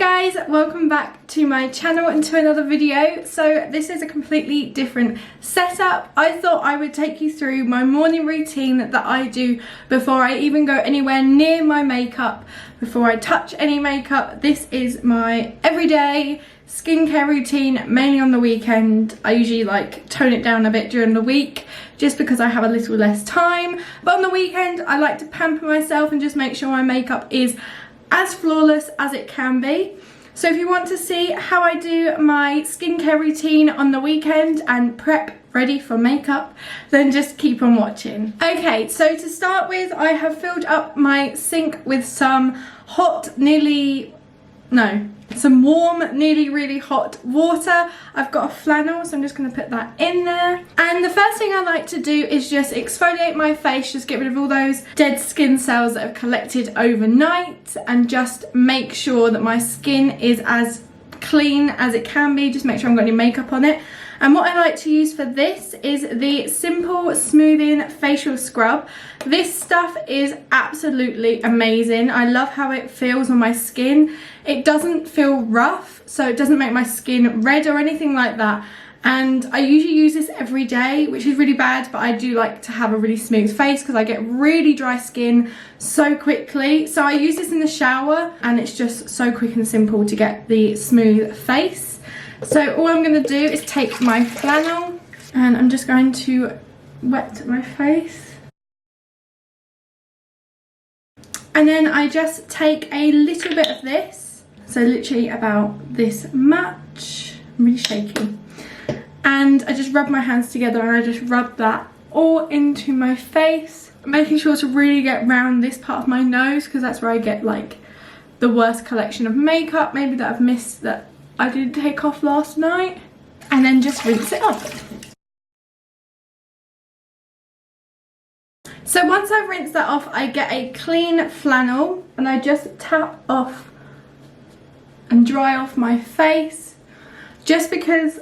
guys, welcome back to my channel and to another video. So this is a completely different setup. I thought I would take you through my morning routine that I do before I even go anywhere near my makeup, before I touch any makeup. This is my everyday skincare routine, mainly on the weekend. I usually like tone it down a bit during the week just because I have a little less time, but on the weekend I like to pamper myself and just make sure my makeup is as flawless as it can be. So if you want to see how I do my skincare routine on the weekend and prep ready for makeup, then just keep on watching. Okay, so to start with, I have filled up my sink with some some warm, nearly really hot water. I've got a flannel, so I'm just going to put that in there. And the first thing I like to do is just exfoliate my face, just get rid of all those dead skin cells that have collected overnight, and just make sure that my skin is as clean as it can be. Just make sure I haven't got any makeup on it. And what I like to use for this is the Simple Smoothing Facial Scrub. This stuff is absolutely amazing. I love how it feels on my skin. It doesn't feel rough, so it doesn't make my skin red or anything like that. And I usually use this every day, which is really bad, but I do like to have a really smooth face because I get really dry skin so quickly. So I use this in the shower and it's just so quick and simple to get the smooth face. So all I'm going to do is take my flannel and I'm just going to wet my face. And then I just take a little bit of this, so literally about this much. I'm really shaky. And I just rub my hands together and I just rub that all into my face, making sure to really get round this part of my nose because that's where I get like the worst collection of makeup maybe that I've missed that I did take off last night, and then just rinse it off. So once I've rinsed that off, I get a clean flannel and I just tap off and dry off my face, just because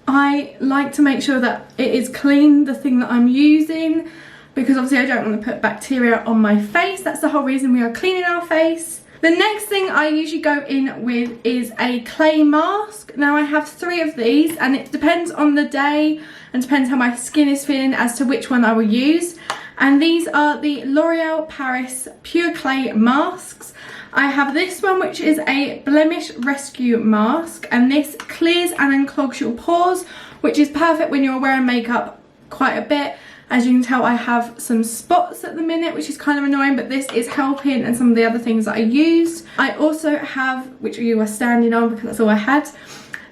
I like to make sure that it is clean, the thing that I'm using, because obviously I don't want to put bacteria on my face. That's the whole reason we are cleaning our face. The next thing I usually go in with is a clay mask. Now I have 3 of these and it depends on the day and depends how my skin is feeling as to which one I will use. And these are the L'Oreal Paris Pure Clay Masks. I have this one, which is a blemish rescue mask, and this clears and unclogs your pores, which is perfect when you're wearing makeup quite a bit. As you can tell, I have some spots at the minute, which is kind of annoying, but this is helping, and some of the other things that I used. I also have, which you were standing on because that's all I had,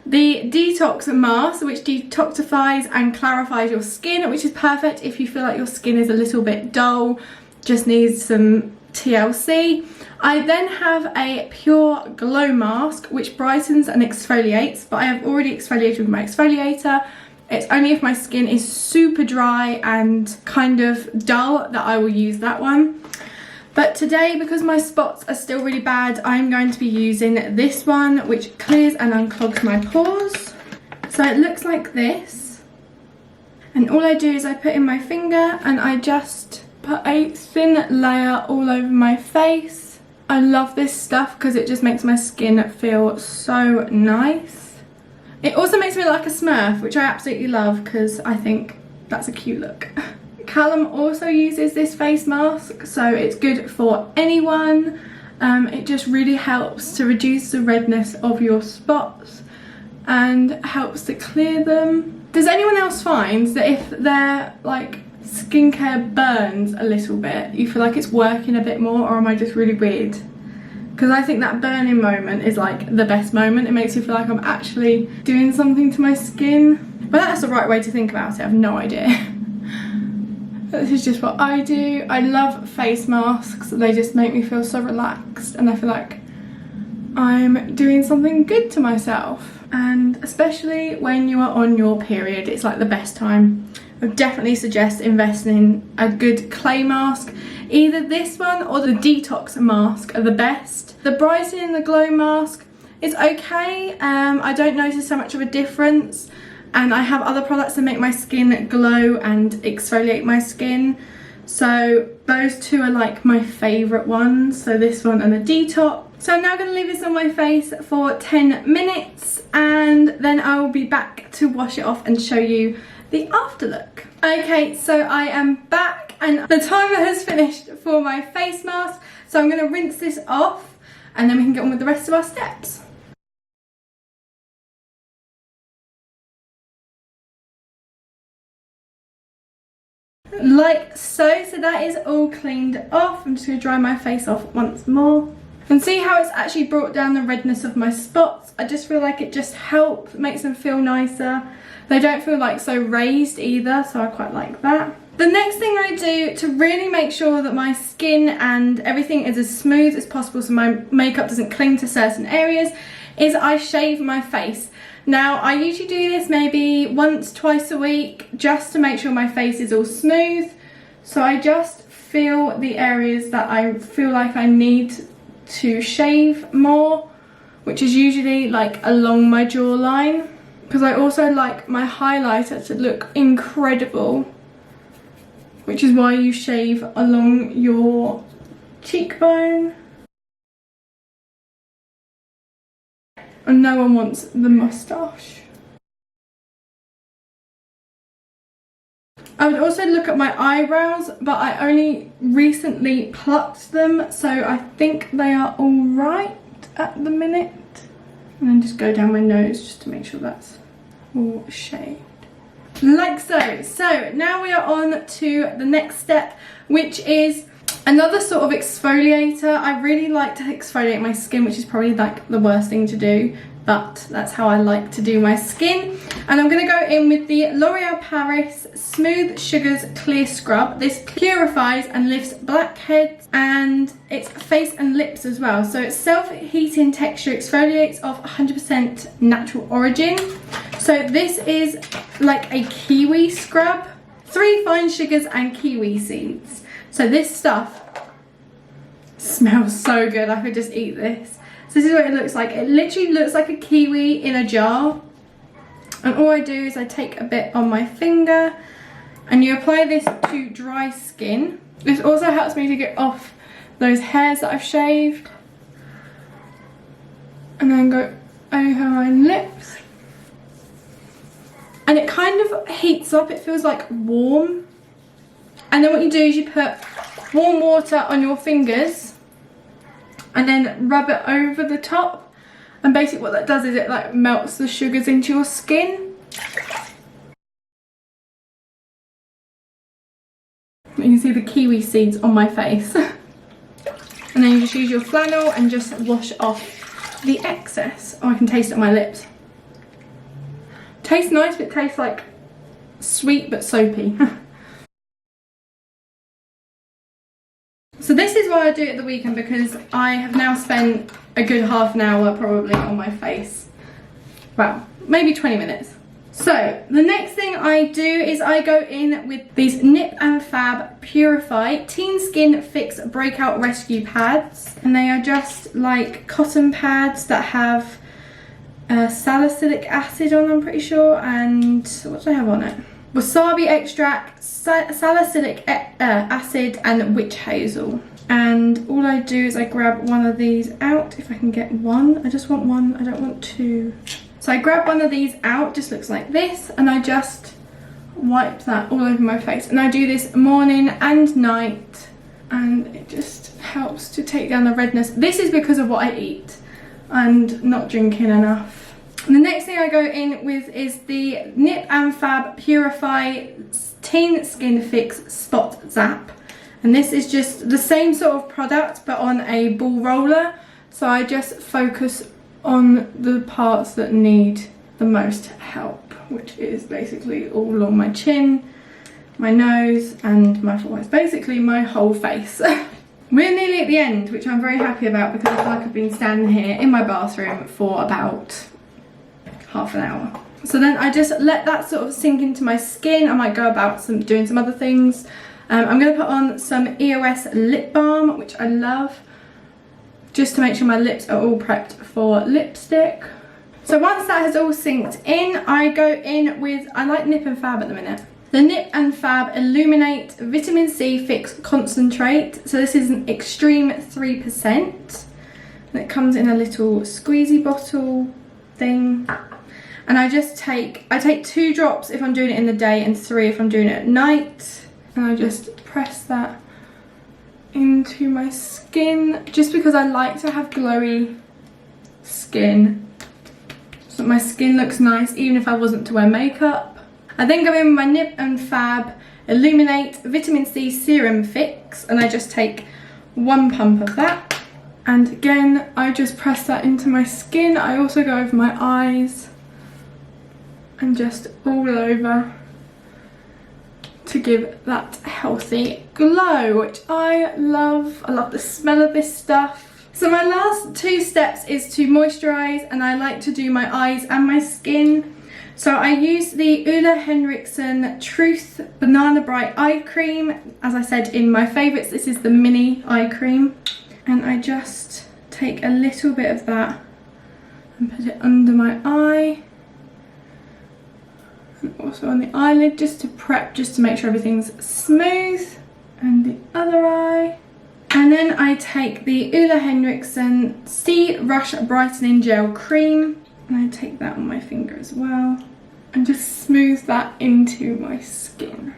the detox mask, which detoxifies and clarifies your skin, which is perfect if you feel like your skin is a little bit dull, just needs some TLC. I then have a pure glow mask, which brightens and exfoliates, but I have already exfoliated with my exfoliator. It's only if my skin is super dry and kind of dull that I will use that one. But today, because my spots are still really bad, I'm going to be using this one, which clears and unclogs my pores. So it looks like this. And all I do is I put in my finger and I just put a thin layer all over my face. I love this stuff because it just makes my skin feel so nice. It also makes me look like a Smurf, which I absolutely love because I think that's a cute look. Callum also uses this face mask, so it's good for anyone. It just really helps to reduce the redness of your spots and helps to clear them. Does anyone else find that if their like skincare burns a little bit, you feel like it's working a bit more, or am I just really weird? Because I think that burning moment is like the best moment. It makes me feel like I'm actually doing something to my skin. But that's the right way to think about it. I have no idea. This is just what I do. I love face masks. They just make me feel so relaxed and I feel like I'm doing something good to myself. And especially when you are on your period, it's like the best time. I would definitely suggest investing in a good clay mask. Either this one or the detox mask are the best. The brightening and the glow mask is okay. I don't notice so much of a difference, and I have other products that make my skin glow and exfoliate my skin. So those two are like my favourite ones. So this one and the detox. So I'm now going to leave this on my face for 10 minutes and then I will be back to wash it off and show you the after look. Okay, so I am back and the timer has finished for my face mask. So I'm going to rinse this off and then we can get on with the rest of our steps. Like so, so that is all cleaned off. I'm just going to dry my face off once more. And see how it's actually brought down the redness of my spots. I just feel like it just helps, makes them feel nicer. They don't feel like so raised either, so I quite like that. The next thing I do to really make sure that my skin and everything is as smooth as possible so my makeup doesn't cling to certain areas is I shave my face. Now I usually do this maybe once, twice a week just to make sure my face is all smooth. So I just feel the areas that I feel like I need to shave more, which is usually like along my jawline, because I also like my highlighter to look incredible, which is why you shave along your cheekbone. And no one wants the moustache. I would also look at my eyebrows, but I only recently plucked them, so I think they are all right at the minute. And then just go down my nose just to make sure that's all shaved. Like so. So now we are on to the next step, which is another sort of exfoliator. I really like to exfoliate my skin, which is probably like the worst thing to do, but that's how I like to do my skin. And I'm going to go in with the L'Oreal Paris Smooth Sugars Clear Scrub. This purifies and lifts blackheads, and it's face and lips as well. So it's self-heating texture, exfoliates of 100% natural origin. So this is like a kiwi scrub, 3 fine sugars and kiwi seeds. So this stuff smells so good, I could just eat this. So this is what it looks like. It literally looks like a kiwi in a jar. And all I do is I take a bit on my finger and you apply this to dry skin. This also helps me to get off those hairs that I've shaved. And then go over my lips. And it kind of heats up, it feels like warm. And then what you do is you put warm water on your fingers and then rub it over the top. And basically what that does is it like melts the sugars into your skin. You can see the kiwi seeds on my face. And then you just use your flannel and just wash off the excess. Oh, I can taste it on my lips. Tastes nice, but it tastes like sweet but soapy. So this is why I do it at the weekend, because I have now spent a good half an hour probably on my face. Well, maybe 20 minutes. So the next thing I do is I go in with these Nip and Fab Purify Teen Skin Fix Breakout Rescue Pads. And they are just like cotton pads that have salicylic acid on, I'm pretty sure. And what do I have on it? Wasabi extract, salicylic acid and witch hazel. And all I do is I grab one of these out, if I can get one. I just want one, I don't want two. So I grab one of these out, just looks like this, and I just wipe that all over my face. And I do this morning and night, and it just helps to take down the redness. This is because of what I eat and not drinking enough. And the next thing I go in with is the Nip and Fab Purify Teen Skin Fix Spot Zap. And this is just the same sort of product but on a ball roller. So I just focus on the parts that need the most help, which is basically all along my chin, my nose and my forehead. Basically my whole face. We're nearly at the end, which I'm very happy about because I feel like I've been standing here in my bathroom for about half an hour. So then I just let that sort of sink into my skin. I might go about doing some other things. I'm going to put on some EOS lip balm, which I love, just to make sure my lips are all prepped for lipstick. So once that has all synced in, I go in with, I like Nip and Fab at the minute, the Nip and Fab Illuminate Vitamin C Fix Concentrate. So this is an extreme 3%. And it comes in a little squeezy bottle thing. And I take 2 drops if I'm doing it in the day and 3 if I'm doing it at night. And I just press that into my skin, just because I like to have glowy skin, so that my skin looks nice even if I wasn't to wear makeup. I then go in with my Nip and Fab Illuminate Vitamin C Serum Fix, and I just take 1 pump of that. And again, I just press that into my skin. I also go over my eyes and just all over to give that healthy glow, which I love. I love the smell of this stuff. So my last 2 steps is to moisturize, and I like to do my eyes and my skin. So I use the Ole Henriksen Truth Banana Bright Eye Cream. As I said, in my favourites, this is the mini eye cream. And I just take a little bit of that and put it under my eye. And also on the eyelid, just to prep, just to make sure everything's smooth. And the other eye. And then I take the Ole Henriksen Sea Rush Brightening Gel Cream. And I take that on my finger as well. And just smooth that into my skin.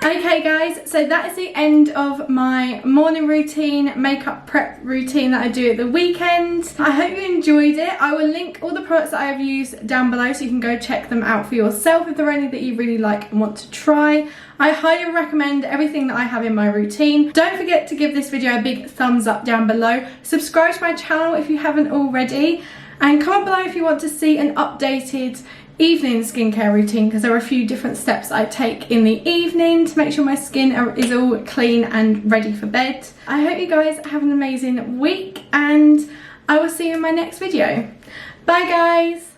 Okay guys, so that is the end of my morning routine, makeup prep routine that I do at the weekend. I hope you enjoyed it. I will link all the products that I have used down below so you can go check them out for yourself if there are any that you really like and want to try. I highly recommend everything that I have in my routine. Don't forget to give this video a big thumbs up down below. Subscribe to my channel if you haven't already. And comment below if you want to see an updated evening skincare routine, because there are a few different steps I take in the evening to make sure my skin is all clean and ready for bed. I hope you guys have an amazing week, and I will see you in my next video. Bye guys!